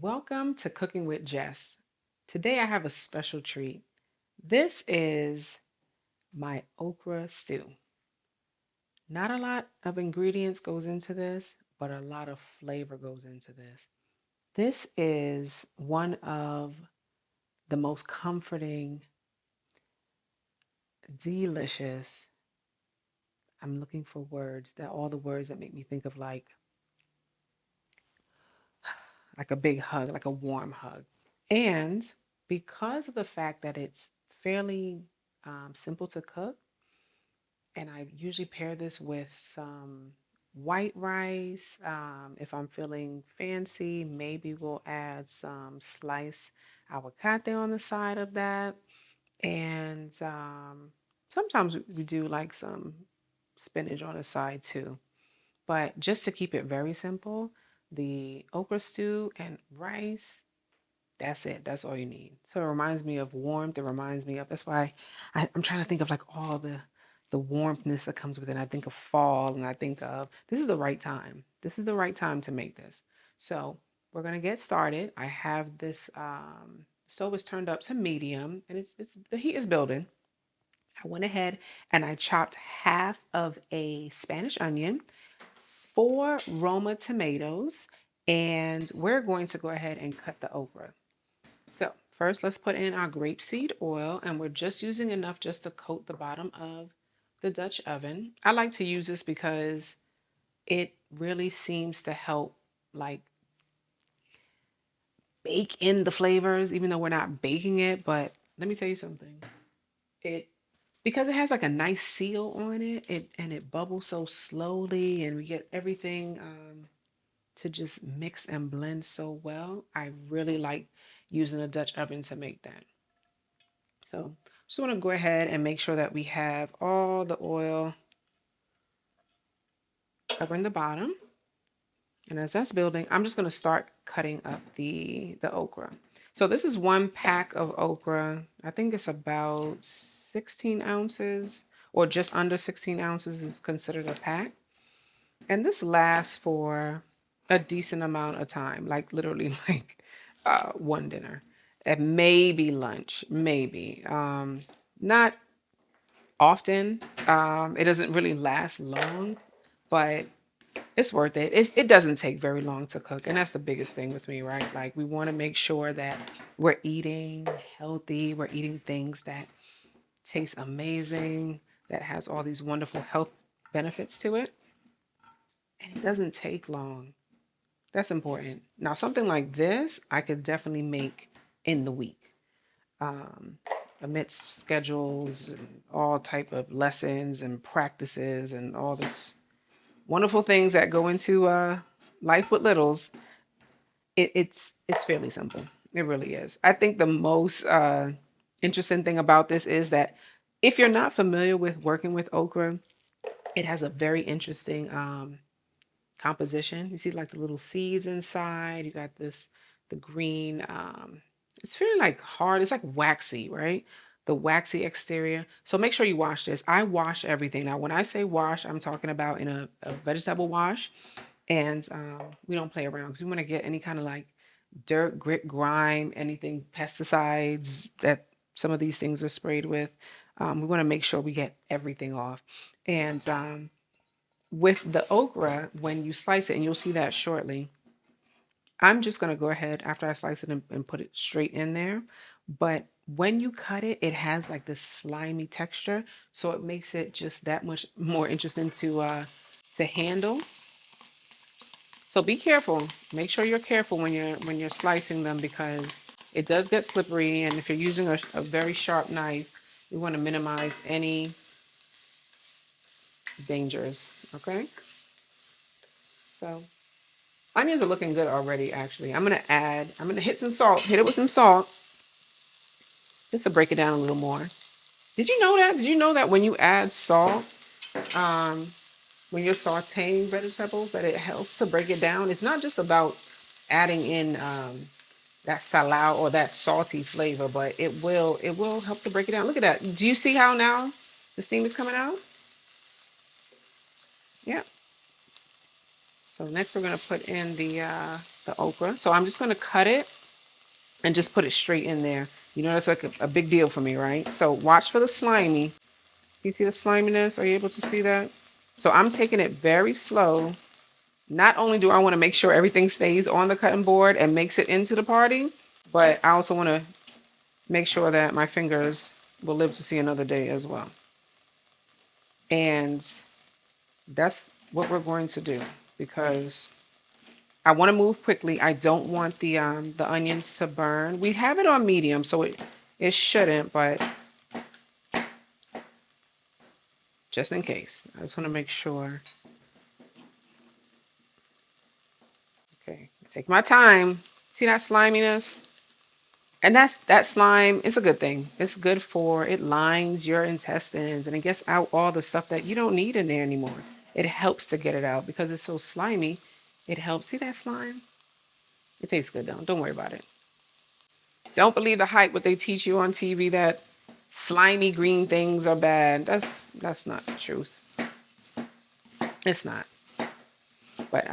Welcome to Cooking with Jess. Today I have a special treat. This is my okra stew. Not a lot of ingredients goes into this, but a lot of flavor goes into this. This is one of the most comforting, delicious. I'm looking for words that all the words that make me think of like a big hug, like a warm hug. And because of the fact that it's fairly simple to cook, and I usually pair this with some white rice. If I'm feeling fancy, maybe we'll add some sliced avocado on the side of that. And sometimes we do like some spinach on the side too. But just to keep it very simple, the okra stew and rice, that's it. That's all you need. So it reminds me of warmth. It reminds me of, that's why I'm trying to think of like all the warmthness that comes with it. I think of fall and I think of this is the right time. This is the right time to make this. So we're gonna get started. I have this stove is turned up to medium and it's the heat is building. I went ahead and I chopped half of a Spanish onion, four Roma tomatoes, and we're going to go ahead and cut the okra. So first, let's put in our grapeseed oil, and we're just using enough just to coat the bottom of the Dutch oven. I like to use this because it really seems to help like bake in the flavors, even though we're not baking it. But let me tell you something. It because it has like a nice seal on it, it bubbles so slowly, and we get everything to just mix and blend so well. I really like using a Dutch oven to make that. So just want to go ahead and make sure that we have all the oil covering the bottom. And as that's building, I'm just going to start cutting up the okra. So this is one pack of okra. I think it's about 16 ounces or just under 16 ounces is considered a pack. And this lasts for a decent amount of time, like literally like one dinner. And maybe lunch, maybe. Not often. It doesn't really last long, but it's worth it. It doesn't take very long to cook, and that's the biggest thing with me, right? Like we want to make sure that we're eating healthy, we're eating things that taste amazing, that has all these wonderful health benefits to it, and it doesn't take long. That's important. Now, something like this, I could definitely make in the week. Um, Amidst schedules and all type of lessons and practices and all this wonderful things that go into life with littles, it's fairly simple. It really is. I think the most interesting thing about this is that if you're not familiar with working with okra, it has a very interesting composition. You see like the little seeds inside. You got the green. It's very like hard. It's like waxy, right? The waxy exterior. So make sure you wash this. I wash everything. Now, when I say wash, I'm talking about in a vegetable wash. And we don't play around because we want to get any kind of like dirt, grit, grime, anything, pesticides that some of these things are sprayed with. We want to make sure we get everything off. And with the okra, when you slice it, and you'll see that shortly, I'm just going to go ahead after I slice it and put it straight in there. But when you cut it, it has like this slimy texture. So it makes it just that much more interesting to handle. So be careful. Make sure you're careful when you're slicing them because it does get slippery. And if you're using a very sharp knife, you want to minimize any dangers. Okay. So onions are looking good already, actually. I'm gonna hit some salt, hit it with some salt, just to break it down a little more. Did you know that? Did you know that when you add salt, um, when you're sauteing vegetables, that it helps to break it down? It's not just about adding in that salau or that salty flavor, but it will help to break it down. Look at that. Do you see how now the steam is coming out? Yeah. So next we're gonna put in the the okra. So I'm just going to cut it and just put it straight in there. You know, that's like a big deal for me, right? So watch for the slimy. You see the sliminess? Are you able to see that? So I'm taking it very slow. Not only do I want to make sure everything stays on the cutting board and makes it into the party, but I also want to make sure that my fingers will live to see another day as well. And that's what we're going to do because I want to move quickly. I don't want the onions to burn. We have it on medium, so it shouldn't, but just in case. I just want to make sure. Okay, take my time. See that sliminess? And that slime, it's a good thing. It's good for it lines your intestines and it gets out all the stuff that you don't need in there anymore. It helps to get it out because it's so slimy. It helps. See that slime? It tastes good though. Don't worry about it. Don't believe the hype what they teach you on TV that slimy green things are bad. That's not the truth. It's not. But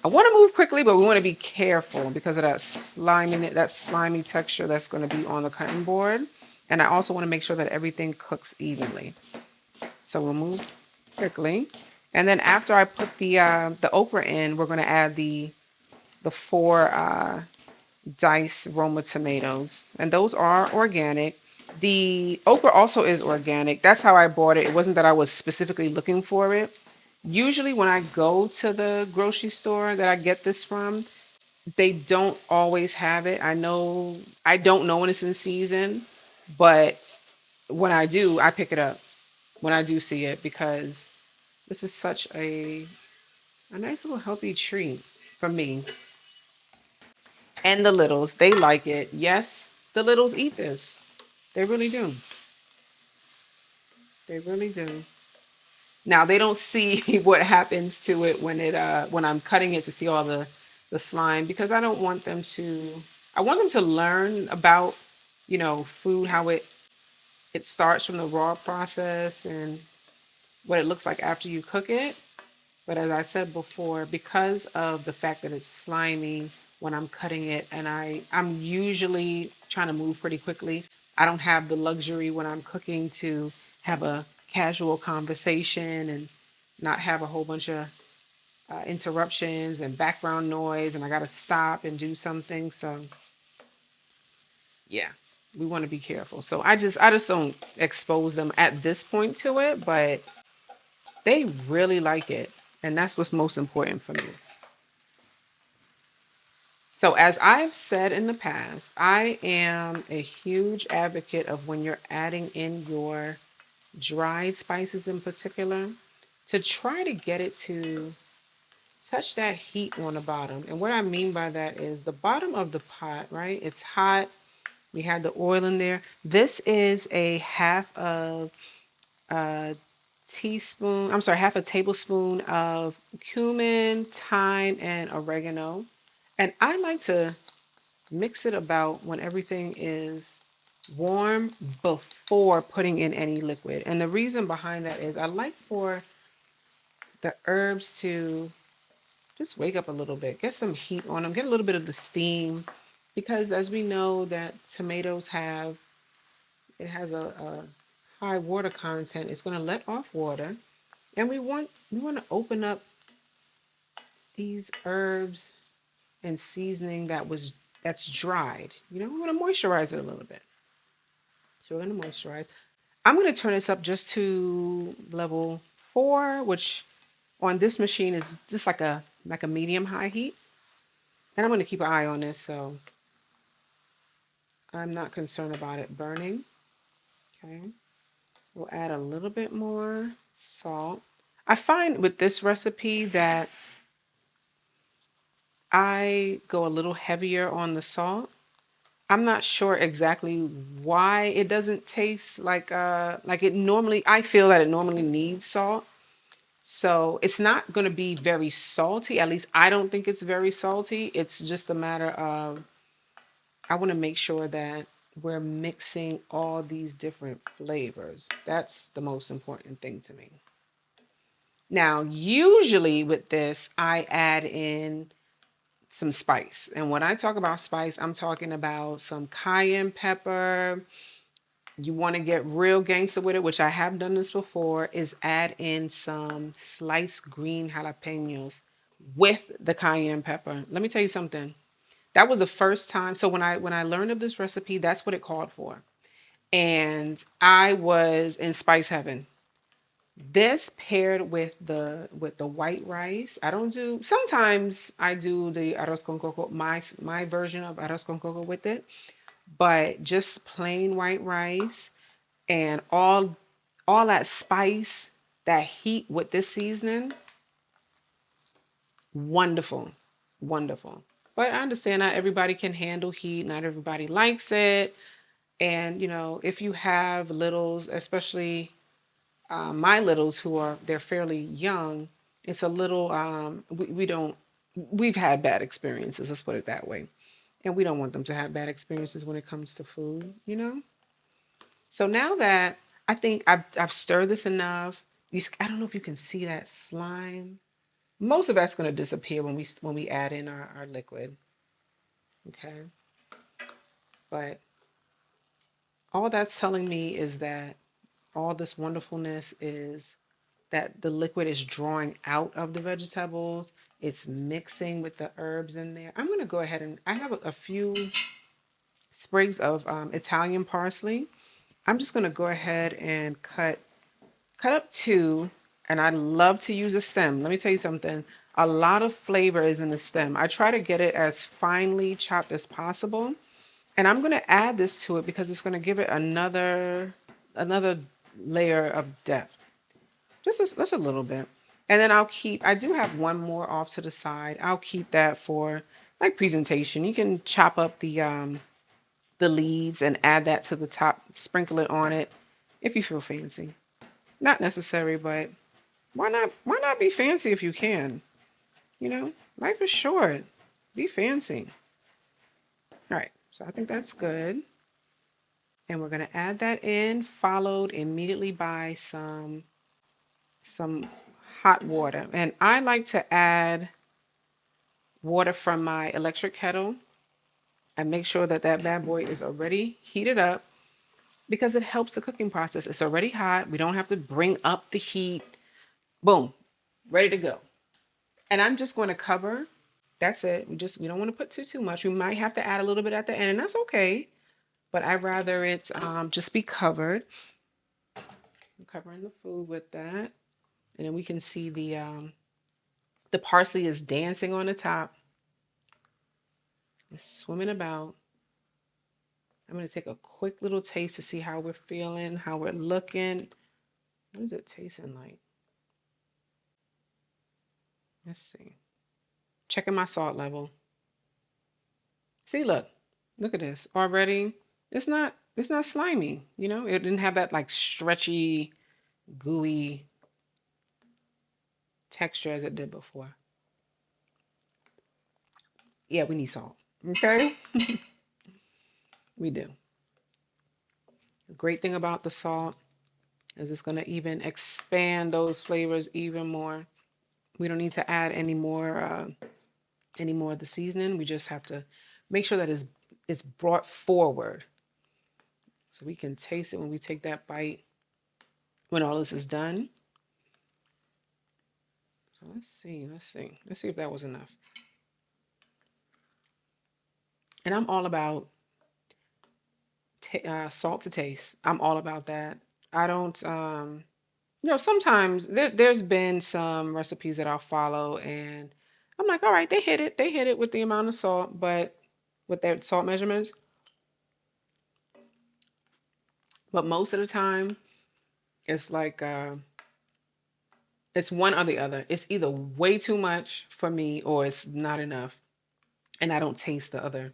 I want to move quickly, but we want to be careful because of that slimy texture that's going to be on the cutting board. And I also want to make sure that everything cooks evenly. So we'll move quickly. And then after I put the okra in, we're going to add the four diced Roma tomatoes. And those are organic. The okra also is organic. That's how I bought it. It wasn't that I was specifically looking for it. Usually when I go to the grocery store that I get this from, they don't always have it. I don't know when it's in season, but when I do, I pick it up when I do see it because this is such a nice little healthy treat for me. And the littles, they like it. Yes, the littles eat this. They really do. They really do. Now they don't see what happens to it when I'm cutting it to see all the slime because I don't want them to I want them to learn about, food, how it starts from the raw process and what it looks like after you cook it. But as I said before, because of the fact that it's slimy when I'm cutting it and I'm usually trying to move pretty quickly, I don't have the luxury when I'm cooking to have a casual conversation and not have a whole bunch of interruptions and background noise and I got to stop and do something. So yeah, we want to be careful. So I just don't expose them at this point to it, but they really like it. And that's what's most important for me. So, as I've said in the past, I am a huge advocate of when you're adding in your dried spices in particular, to try to get it to touch that heat on the bottom. And what I mean by that is the bottom of the pot, right? It's hot. We have the oil in there. This is a half a tablespoon of cumin, thyme, and oregano. And I like to mix it about when everything is warm before putting in any liquid. And the reason behind that is I like for the herbs to just wake up a little bit, get some heat on them, get a little bit of the steam. Because as we know that tomatoes it has a high water content, it's going to let off water. And we want to open up these herbs and seasoning that's dried. We want to moisturize it a little bit. So we're going to moisturize. I'm going to turn this up just to level 4, which on this machine is just like a medium high heat. And I'm going to keep an eye on this, so I'm not concerned about it burning. Okay. We'll add a little bit more salt. I find with this recipe that I go a little heavier on the salt. I'm not sure exactly why it doesn't taste like it normally. I feel that it normally needs salt. So it's not going to be very salty. At least I don't think it's very salty. It's just a matter of I want to make sure that we're mixing all these different flavors. That's the most important thing to me. Now, usually with this, I add in some spice. And when I talk about spice, I'm talking about some cayenne pepper. You want to get real gangster with it, which I have done this before, is add in some sliced green jalapenos with the cayenne pepper. Let me tell you something. That was the first time. So when I learned of this recipe, that's what it called for. And I was in spice heaven. This paired with the white rice. I don't do, sometimes I do the arroz con coco, my version of arroz con coco with it, but just plain white rice and all that spice, that heat with this seasoning, wonderful. Wonderful. But I understand not everybody can handle heat, not everybody likes it. And if you have littles, especially my littles who are they're fairly young, it's a little we don't we've had bad experiences, let's put it that way, and we don't want them to have bad experiences when it comes to food. So now that I think I've stirred this enough, I don't know if you can see that slime. Most of that's going to disappear when we add in our liquid. Okay, but all that's telling me is that all this wonderfulness is that the liquid is drawing out of the vegetables. It's mixing with the herbs in there. I'm going to go ahead and I have a few sprigs of Italian parsley. I'm just going to go ahead and cut up two, and I love to use a stem. Let me tell you something. A lot of flavor is in the stem. I try to get it as finely chopped as possible. And I'm going to add this to it because it's going to give it another layer of depth. Just a little bit. And then I do have one more off to the side. I'll keep that for like presentation. You can chop up the leaves and add that to the top, sprinkle it on it if you feel fancy. Not necessary, but why not be fancy if you can? Life is short. Be fancy. All right. So I think that's good. And we're going to add that in, followed immediately by some hot water. And I like to add water from my electric kettle and make sure that that bad boy is already heated up because it helps the cooking process. It's already hot. We don't have to bring up the heat. Boom, ready to go. And I'm just going to cover. That's it. We don't want to put too much. We might have to add a little bit at the end, and that's okay. But I'd rather it just be covered. I'm covering the food with that, and then we can see the parsley is dancing on the top. It's swimming about. I'm going to take a quick little taste to see how we're feeling, how we're looking. What is it tasting like? Let's see. Checking my salt level. See, look at this already. It's not slimy. It didn't have that like stretchy, gooey texture as it did before. Yeah, we need salt. Okay, we do. The great thing about the salt is it's going to even expand those flavors even more. We don't need to add any more of the seasoning. We just have to make sure that it's brought forward so we can taste it when we take that bite when all this is done. So let's see if that was enough. And I'm all about salt to taste. I'm all about that. I don't sometimes there's been some recipes that I'll follow and I'm like, all right, they hit it with the amount of salt, but with their salt measurements. But most of the time, it's like it's one or the other. It's either way too much for me or it's not enough, and I don't taste the other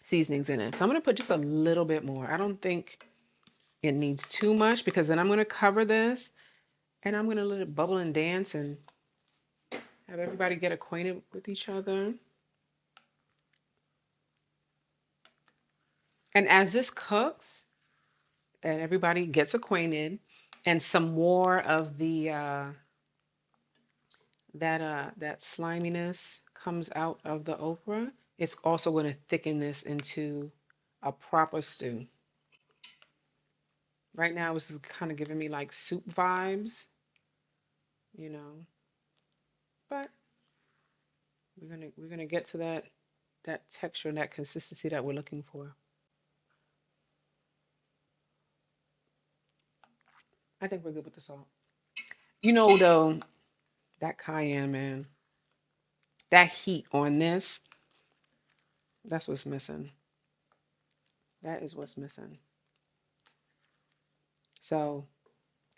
seasonings in it. So I'm gonna put just a little bit more. I don't think it needs too much because then I'm gonna cover this and I'm gonna let it bubble and dance and have everybody get acquainted with each other. And as this cooks and everybody gets acquainted, and some more of the that sliminess comes out of the okra, it's also going to thicken this into a proper stew. Right now, this is kind of giving me like soup vibes, you know, but we're gonna get to that texture and that consistency that we're looking for. I think we're good with the salt. You know, though, that cayenne, man, that heat on this, that's what's missing. That is what's missing. So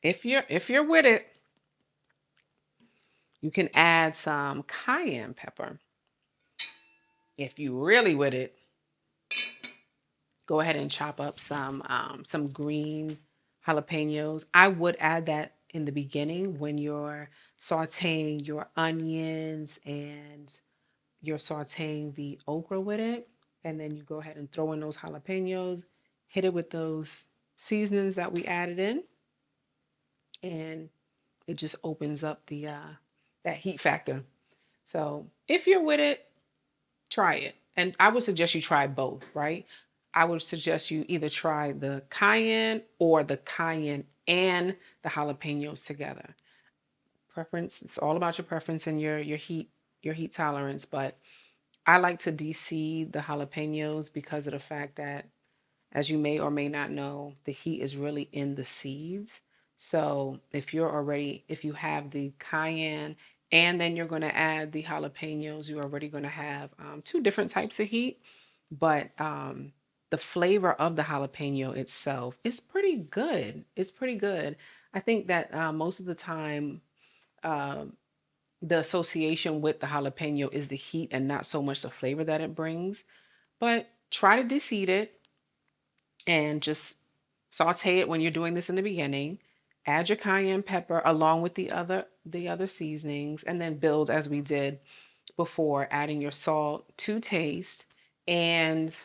if you're with it, you can add some cayenne pepper. If you really with it, go ahead and chop up some green jalapenos. I would add that in the beginning when you're sauteing your onions and you're sauteing the okra with it, and then you go ahead and throw in those jalapenos, hit it with those seasonings that we added in, and it just opens up the that heat factor. So if you're with it, try it. And I would suggest you try both, right? I would suggest you either try the cayenne or the cayenne and the jalapenos together. Preference, it's all about your preference and your heat tolerance, but I like to de-seed the jalapenos because of the fact that, as you may or may not know, the heat is really in the seeds. So if you have the cayenne and then you're going to add the jalapenos, you're already going to have two different types of heat. But the flavor of the jalapeno itself is pretty good. It's pretty good. I think that most of the time, uh, the association with the jalapeno is the heat and not so much the flavor that it brings. But try to deseed it and just saute it when you're doing this in the beginning. Add your cayenne pepper along with the other seasonings, and then build as we did before, adding your salt to taste. And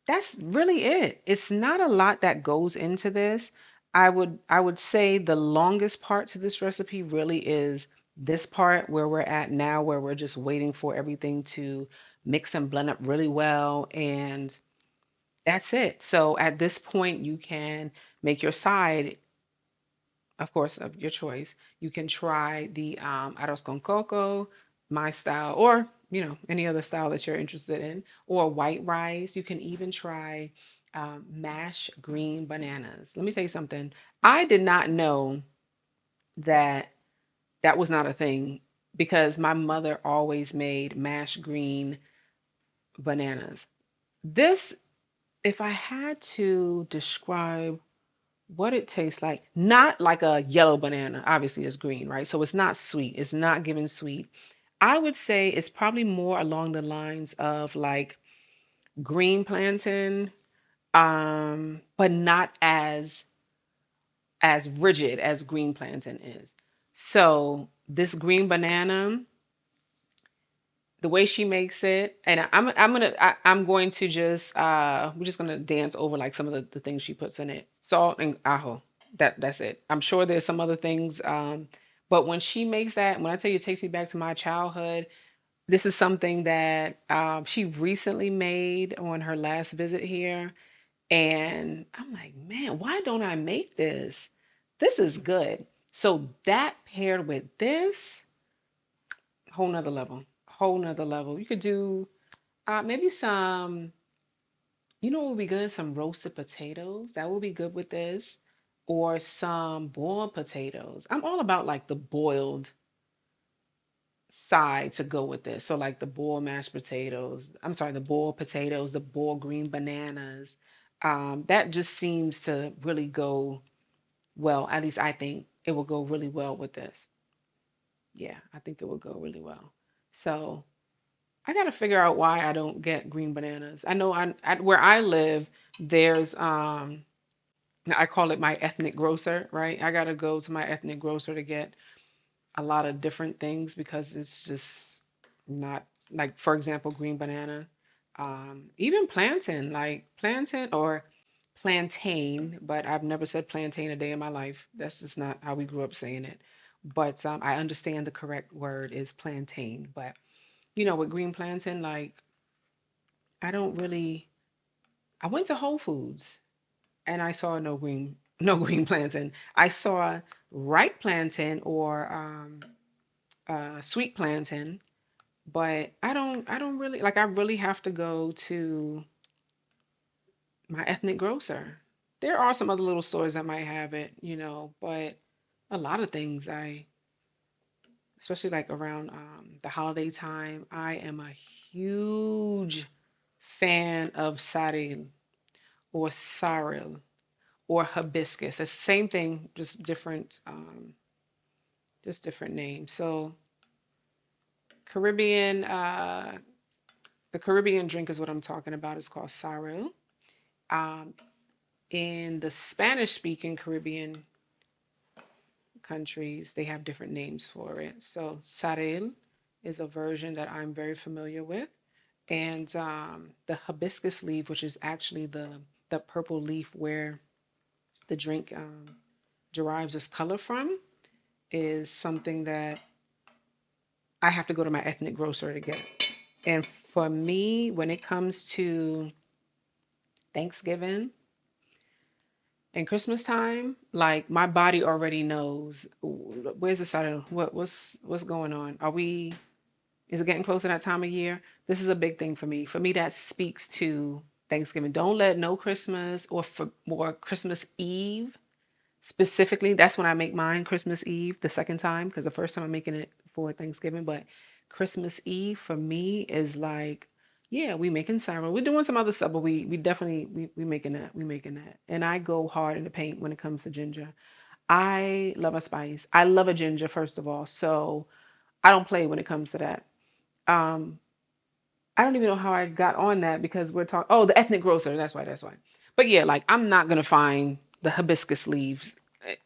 that's really it. It's not a lot that goes into this. I would say the longest part to this recipe really is this part where we're at now, where we're just waiting for everything to mix and blend up really well, and that's it. So at this point, you can make your side, of course, of your choice. You can try the arroz con coco, my style, or any other style that you're interested in, or white rice. You can even try mashed green bananas. Let me tell you something. I did not know that that was not a thing because my mother always made mashed green bananas. This, if I had to describe what it tastes like, not like a yellow banana, obviously it's green, right? So it's not sweet, it's not giving sweet. I would say it's probably more along the lines of like green plantain, but not as rigid as green plantain is. So this green banana, the way she makes it, and I'm going to just we're just gonna dance over like some of the things she puts in it. Salt and ajo. That's it. I'm sure there's some other things. But when she makes that, when I tell you it takes me back to my childhood, this is something that she recently made on her last visit here. And I'm like, man, why don't I make this? This is good. So that paired with this, whole nother level. Whole nother level. You could do maybe some, what would be good? Some roasted potatoes. That would be good with this. Or some boiled potatoes. I'm all about like the boiled side to go with this. So like the boiled mashed potatoes. I'm sorry, the boiled potatoes, the boiled green bananas. That just seems to really go well. At least I think it will go really well with this. Yeah, I think it will go really well. So I got to figure out why I don't get green bananas. I know where I live, there's I call it my ethnic grocer, right? I got to go to my ethnic grocer to get a lot of different things because it's just not like, for example, green banana, even plantain, like plantain or plantain, but I've never said plantain a day in my life. That's just not how we grew up saying it. but I understand the correct word is plantain. But with green plantain, like I don't really. I went to Whole Foods and I saw no green, no green plantain. I saw ripe plantain or sweet plantain, but I don't really like. I really have to go to my ethnic grocer. There are some other little stores that might have it, but a lot of things especially like around the holiday time, I am a huge fan of saril or sorrel or hibiscus. It's the same thing, just different names. So Caribbean, the Caribbean drink is what I'm talking about. It's called sorrel. Um, in the Spanish-speaking Caribbean countries, they have different names for it. So saril is a version that I'm very familiar with, and the hibiscus leaf, which is actually the purple leaf where the drink derives its color from, is something that I have to go to my ethnic grocer to get. And for me, when it comes to Thanksgiving and Christmas time, like my body already knows where's the side of what's going on. Is it getting close to that time of year? This is a big thing for me. For me, that speaks to Thanksgiving. Don't let no Christmas or Christmas Eve specifically. That's when I make mine Christmas Eve the second time because the first time I'm making it for Thanksgiving. But Christmas Eve for me is like, yeah, we making cyro. We're doing some other stuff, but we definitely we making that. We making that. And I go hard in the paint when it comes to ginger. I love a spice. I love a ginger first of all. So I don't play when it comes to that. Um, I don't even know how I got on that because we're talking. Oh, the ethnic grocer. That's why. That's why. But yeah, like I'm not gonna find the hibiscus leaves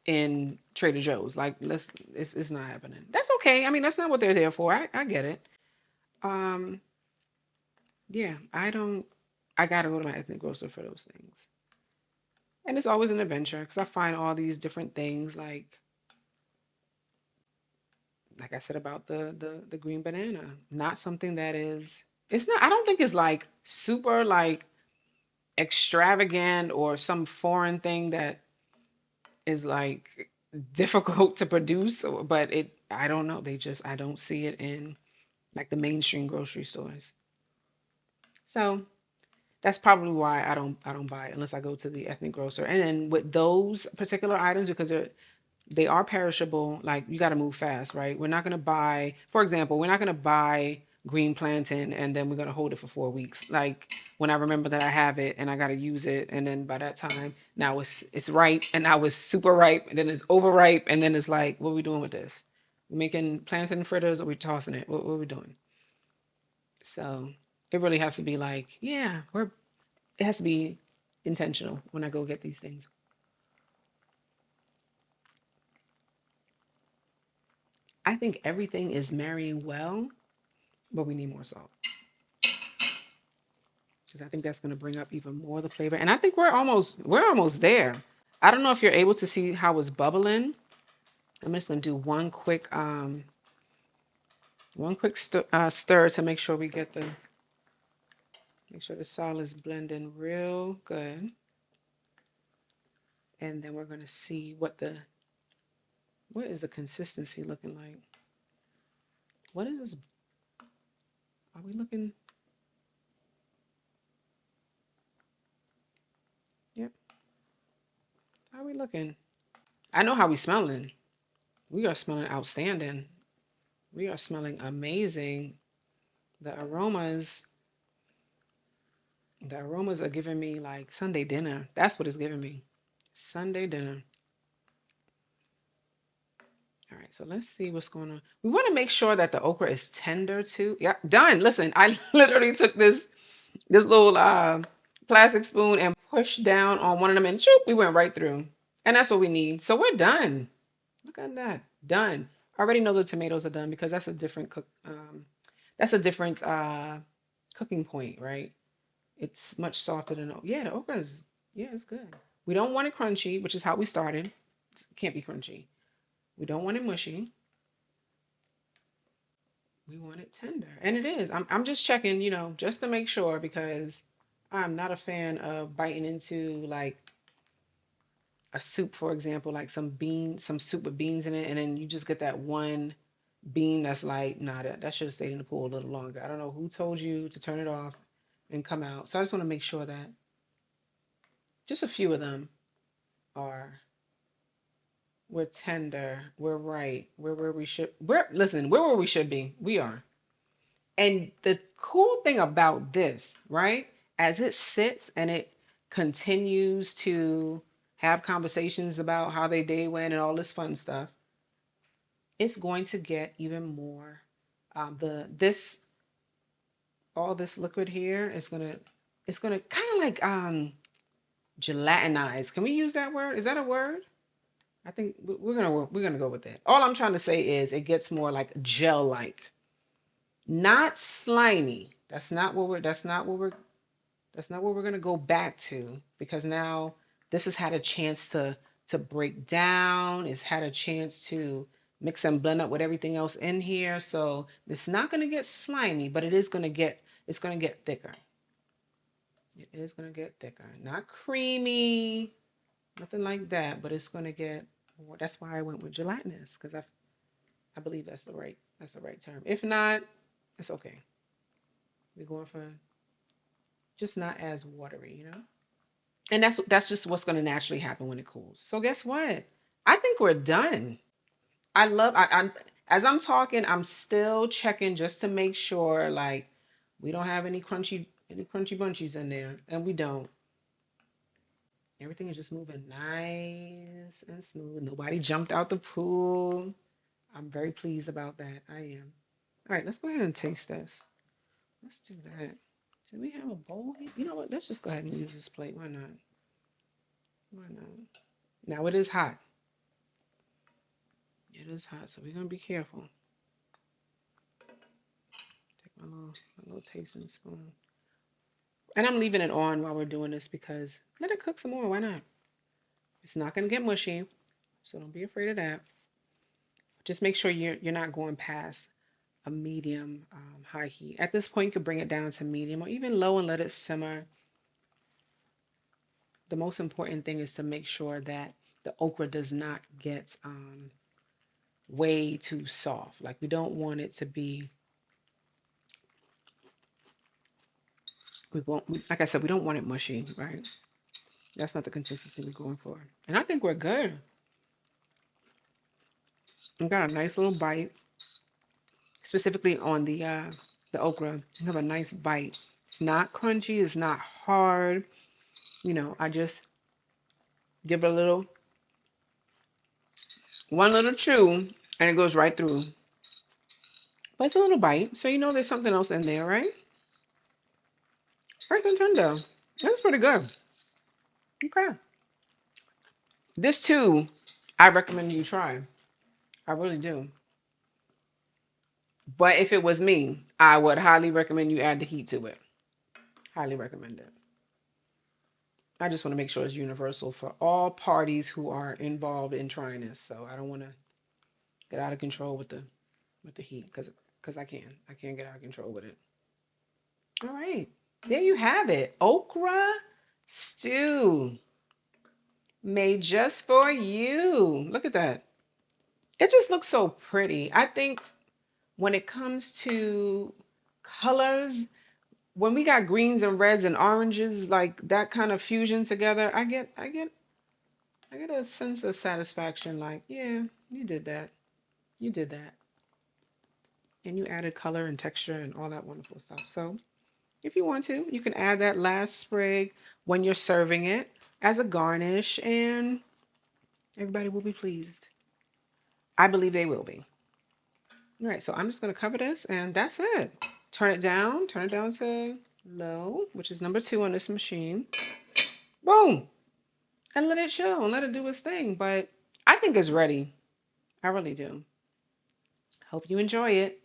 in Trader Joe's. Like, it's not happening. That's okay. I mean, that's not what they're there for. I get it. Um, yeah, I don't. I gotta go to my ethnic grocer for those things, and it's always an adventure because I find all these different things. Like I said about the green banana, not something that is. It's not. I don't think it's like super like extravagant or some foreign thing that is like difficult to produce, but I don't know, I don't see it in like the mainstream grocery stores. So that's probably why I don't buy it unless I go to the ethnic grocer. And then with those particular items, because they are perishable, like you got to move fast, right? We're not going to buy, for example, we're not going to buy green plantain and then we're going to hold it for 4 weeks. Like when I remember that I have it and I got to use it. And then by that time, now it's ripe and now it's super ripe and then it's overripe. And then it's like, what are we doing with this? We making plantain fritters or we tossing it? What are we doing? So it really has to be like, yeah, it has to be intentional when I go get these things. I think everything is marrying well, but we need more salt because I think that's going to bring up even more the flavor. And I think we're almost there. I don't know if you're able to see how it's bubbling. I'm just going to do one quick stir to make sure the salt is blending real good. And then we're going to see what is the consistency looking like. What is this? Are we looking? Yep. How are we looking? I know how we smelling. We are smelling outstanding. We are smelling amazing. The aromas, the aromas are giving me like Sunday dinner. That's what it's giving me. Sunday dinner. All right, so let's see what's going on. We want to make sure that the okra is tender too. Yeah, done. Listen, I literally took this little plastic spoon and pushed down on one of them and shoop, we went right through. And that's what we need. So we're done. Look at that. Done. I already know the tomatoes are done because that's a different cooking point, right? It's much softer than yeah, the okra is yeah, it's good. We don't want it crunchy, which is how we started. It can't be crunchy. We don't want it mushy. We want it tender. And it is. I'm just checking, just to make sure because I'm not a fan of biting into like a soup, for example, like some soup with beans in it, and then you just get that one bean that's like, nah, that should have stayed in the pool a little longer. I don't know who told you to turn it off and come out. So I just want to make sure that just a few of them are we're tender, we're right, we're where we should we're where we should be. We are. And the cool thing about this, right, as it sits and it continues to have conversations about how they day went and all this fun stuff, it's going to get even more. The this all this liquid here is gonna kind of like gelatinize. Can we use that word? Is that a word? I think we're gonna go with that. All I'm trying to say is it gets more like gel like, not slimy. That's not what we're gonna go back to because now this has had a chance to break down. It's had a chance to mix and blend up with everything else in here. So it's not gonna get slimy, but it's gonna get thicker. It is gonna get thicker. Not creamy, nothing like that, but it's gonna get that's why I went with gelatinous, because I believe that's the right term. If not, it's okay. We're going for just not as watery. And that's just what's going to naturally happen when it cools. So guess what? I think we're done. I'm as I'm talking, I'm still checking just to make sure like we don't have any crunchy bunchies in there, and we don't. Everything is just moving nice and smooth. Nobody jumped out the pool. I'm very pleased about that. I am. All right, let's go ahead and taste this. Let's do that. Do we have a bowl here? You know what? Let's just go ahead and use this plate. Why not? Why not? Now it is hot. It is hot, so we're gonna be careful. Take my little tasting spoon. And I'm leaving it on while we're doing this because let it cook some more. Why not? It's not gonna get mushy, so don't be afraid of that. Just make sure you're not going past a medium high heat. At this point, you could bring it down to medium or even low and let it simmer. The most important thing is to make sure that the okra does not get way too soft. Like we don't want it to be. Like I said, we don't want it mushy, right? That's not the consistency we're going for. And I think we're good. We got a nice little bite, specifically on the okra. You have a nice bite. It's not crunchy. It's not hard. I just give it one little chew, and it goes right through. But it's a little bite, so there's something else in there, right? Right, contender. That's pretty good. Okay. This too, I recommend you try. I really do. But if it was me, I would highly recommend you add the heat to it. Highly recommend it. I just want to make sure it's universal for all parties who are involved in trying this. So I don't want to get out of control with the heat because I can't get out of control with it. All right, there you have it, okra stew made just for you. Look at that. It just looks so pretty. I think when it comes to colors, when we got greens and reds and oranges, like that kind of fusion together, I get a sense of satisfaction. Like, yeah, you did that. You did that. And you added color and texture and all that wonderful stuff. So if you want to, you can add that last sprig when you're serving it as a garnish, and everybody will be pleased. I believe they will be. All right, so I'm just going to cover this, and that's it. Turn it down to low, which is number 2 on this machine. Boom! And let it chill and let it do its thing. But I think it's ready. I really do. Hope you enjoy it.